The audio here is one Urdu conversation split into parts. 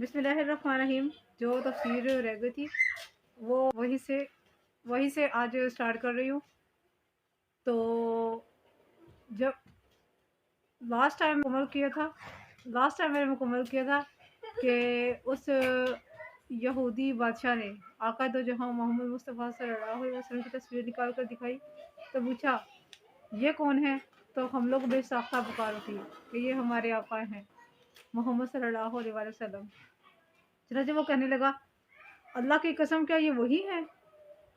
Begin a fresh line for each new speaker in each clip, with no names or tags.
بسم اللہ الرحمن الرحیم. جو تفسیر رہ گئی تھی وہ وہیں سے آج اسٹارٹ کر رہی ہوں. تو جب لاسٹ ٹائم میں نے مکمل کیا تھا کہ اس یہودی بادشاہ نے آقا دو جہاں محمد مصطفیٰ صلی اللہ علیہ وسلم کی تصویر نکال کر دکھائی تو پوچھا یہ کون ہے؟ تو ہم لوگ بے ساختہ پکار اٹھی کہ یہ ہمارے آقا ہیں محمد صلی اللہ علیہ وسلم. چنانچہ وہ کہنے لگا اللہ کی قسم کیا یہ وہی ہے؟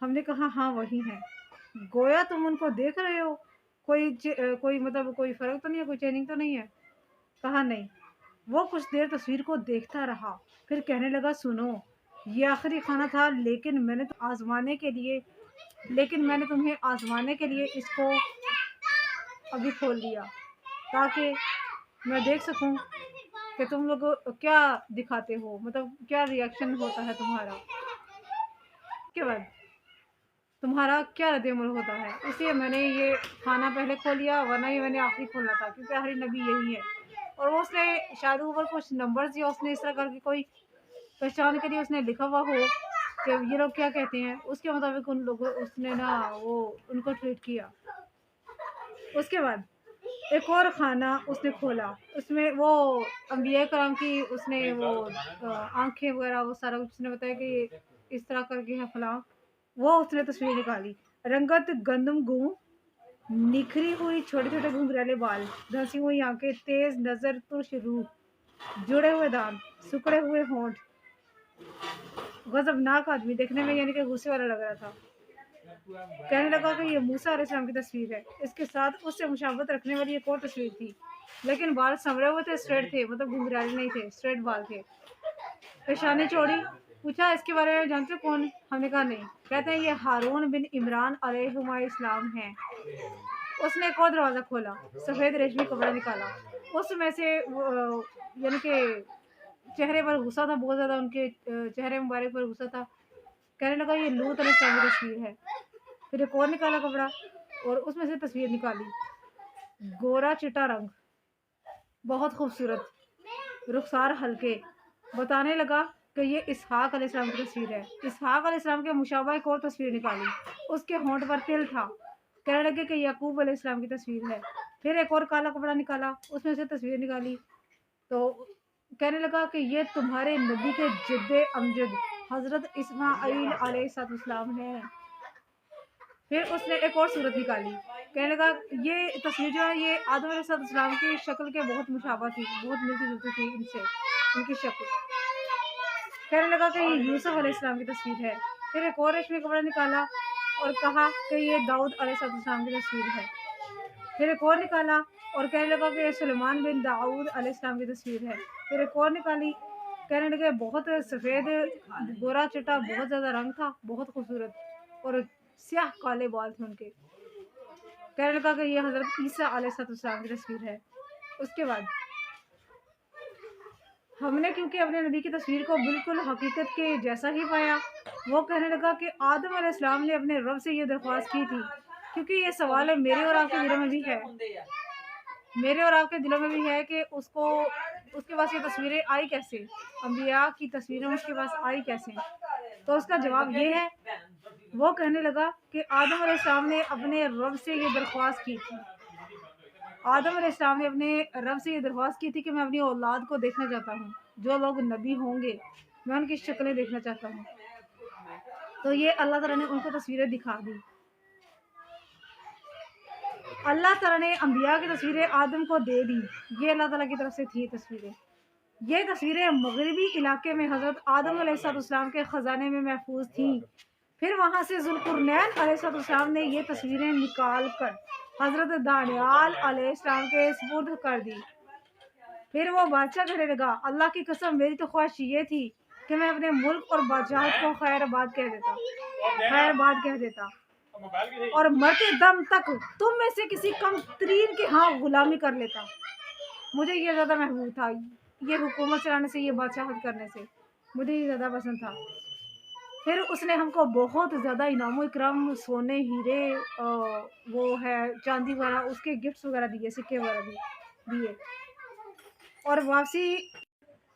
ہم نے کہا ہاں وہی ہیں. گویا تم ان کو دیکھ رہے ہو، کوئی فرق تو نہیں ہے، کوئی چینج تو نہیں ہے؟ کہا نہیں. وہ کچھ دیر تصویر کو دیکھتا رہا، پھر کہنے لگا سنو، یہ آخری کھانا تھا لیکن میں نے تمہیں آزمانے کے لیے اس کو ابھی کھول دیا تاکہ میں دیکھ سکوں کہ تم لوگ کیا دکھاتے ہو، مطلب کیا ریئیکشن ہوتا ہے تمہارا، کے بعد تمہارا کیا رد عمل ہوتا ہے. اس لیے میں نے یہ کھانا پہلے کھول لیا، ورنہ یہ میں نے آخری کھولنا تھا کیونکہ آخری نبی یہی ہے. اور وہ اس نے شاید اوپر کچھ نمبرز یا اس نے اس طرح کر کے کوئی پہچان کے لیے اس نے لکھا ہوا ہو کہ یہ لوگ کیا کہتے ہیں، اس کے مطابق ان لوگوں اس نے وہ ان کو ٹریٹ کیا. اس کے بعد ایک اور کھانا اس نے کھولا، اس میں وہ انبیاء کرام کی اس نے وہ آنکھیں وغیرہ وہ سارا کچھ نے بتایا کہ اس طرح کر کے ہے فلاں. وہ اس نے تصویر نکالی. رنگت گندم گوں، نکھری ہوئی چھوٹے چھوٹے گھنگریلے بال، دھنسی ہوئی آنکھیں، تیز نظر، ترش روح، جڑے ہوئے دانت، سکڑے ہوئے ہونٹ. غضبناک آدمی، دیکھنے میں یعنی کہ غصے والا لگ رہا تھا. کہنے لگا کہ یہ موسیٰ علیہ السلام کی تصویر ہے. اس کے ساتھ اس سے مشابہت رکھنے والی ایک اور تصویر تھی، لیکن بال سنورے ہوئے تھے، اسٹریٹ تھے، مطلب گھنگریالے نہیں تھے، اسٹریٹ بال تھے، پیشانی چوڑی. پوچھا اس کے بارے میں جانتے کون؟ ہم نے کہا نہیں. کہتے ہیں یہ ہارون بن عمران علیہ السلام ہیں. اس نے ایک اور دروازہ کھولا، سفید ریشمی کپڑا نکالا. اس میں سے یعنی کہ چہرے پر غصہ تھا بہت زیادہ، ان کے چہرے مبارک پر غصہ تھا. کہنے لگا یہ لوط علیہ السلام کی تصویر ہے. پھر ایک اور نکالا کپڑا اور اس میں سے تصویر نکالی، گورا چٹا رنگ، بہت خوبصورت، رخسار ہلکے. بتانے لگا کہ یہ اسحاق علیہ السلام کی تصویر ہے. اسحاق علیہ السلام کے مشابہ ایک اور تصویر نکالی، اس کے ہونٹ پر تل تھا. کہنے لگے کہ یعقوب علیہ السلام کی تصویر ہے. پھر ایک اور کالا کپڑا نکالا، اس میں سے تصویر نکالی تو کہنے لگا کہ یہ تمہارے نبی کے جد امجد حضرت اسماعیل علیہ السلام ہے. پھر اس نے ایک اور صورت نکالی. کہنے لگا یہ تصویر جو ہے یہ آدم علیہ السلام کی شکل کے بہت مشابہ تھی، بہت ملتی جلتی تھی ان سے، ان کی شکل. کہنے لگا کہ یہ یوسف علیہ السلام کی تصویر ہے. پھر ایک اور ریشمی کپڑا نکالا اور کہا کہ یہ داؤد علیہ السلام کی تصویر ہے. پھر ایک اور نکالا اور کہنے لگا کہ یہ سلیمان بن داؤد علیہ السلام کی تصویر ہے. پھر ایک اور نکالی. کہنے لگے بہت سفید گورا چٹا، بہت زیادہ رنگ تھا، بہت خوبصورت، اور سیاہ کالے بال تھے ان کے. کہنے لگا کہ یہ حضرت عیسیٰ علیہ السلام کی تصویر ہے. اس کے بعد ہم نے کیونکہ اپنے نبی کی تصویر کو بالکل حقیقت کے جیسا ہی پایا. وہ کہنے لگا کہ آدم علیہ السلام نے اپنے رب سے یہ درخواست کی تھی، کیونکہ یہ سوال ہے میرے اور آپ کے دلوں میں بھی ہے کہ اس کے پاس یہ تصویریں آئی کیسے، انبیاء کی تصویریں اس کے پاس آئی کیسے. تو اس کا جواب یہ ہے. وہ کہنے لگا کہ آدم علیہ السلام نے اپنے رب سے یہ درخواست کی تھی. آدم علیہ السلام نے اپنے رب سے یہ درخواست کی تھی کہ میں اپنی اولاد کو دیکھنا چاہتا ہوں، جو لوگ نبی ہوں گے میں ان کی شکلیں دیکھنا چاہتا ہوں. تو یہ اللہ تعالیٰ نے ان کو تصویریں دکھا دی. اللہ تعالیٰ نے انبیاء کی تصویریں آدم کو دے دی. یہ اللہ تعالیٰ کی طرف سے تھی تصویریں. یہ تصویریں مغربی علاقے میں حضرت آدم علیہ السلام کے خزانے میں محفوظ تھیں. پھر وہاں سے ذوالقرنین علیہ السلام نے یہ تصویریں نکال کر حضرت دانیال علیہ السلام کے سپرد کر دی. پھر وہ بادشاہ کہنے لگا اللہ کی قسم میری تو خواہش یہ تھی کہ میں اپنے ملک اور بادشاہت کو خیر آباد کہہ دیتا اور مرتے دم تک تم میں سے کسی کم ترین کے ہاں غلامی کر لیتا. مجھے یہ زیادہ محبوب تھا، یہ حکومت چلانے سے، یہ بادشاہت کرنے سے مجھے یہ زیادہ پسند تھا. پھر اس نے ہم کو بہت زیادہ انعام و اکرام، سونے، ہیرے، وہ ہے چاندی وغیرہ، اس کے گفٹس وغیرہ دیے، سکے وغیرہ دیے. اور واپسی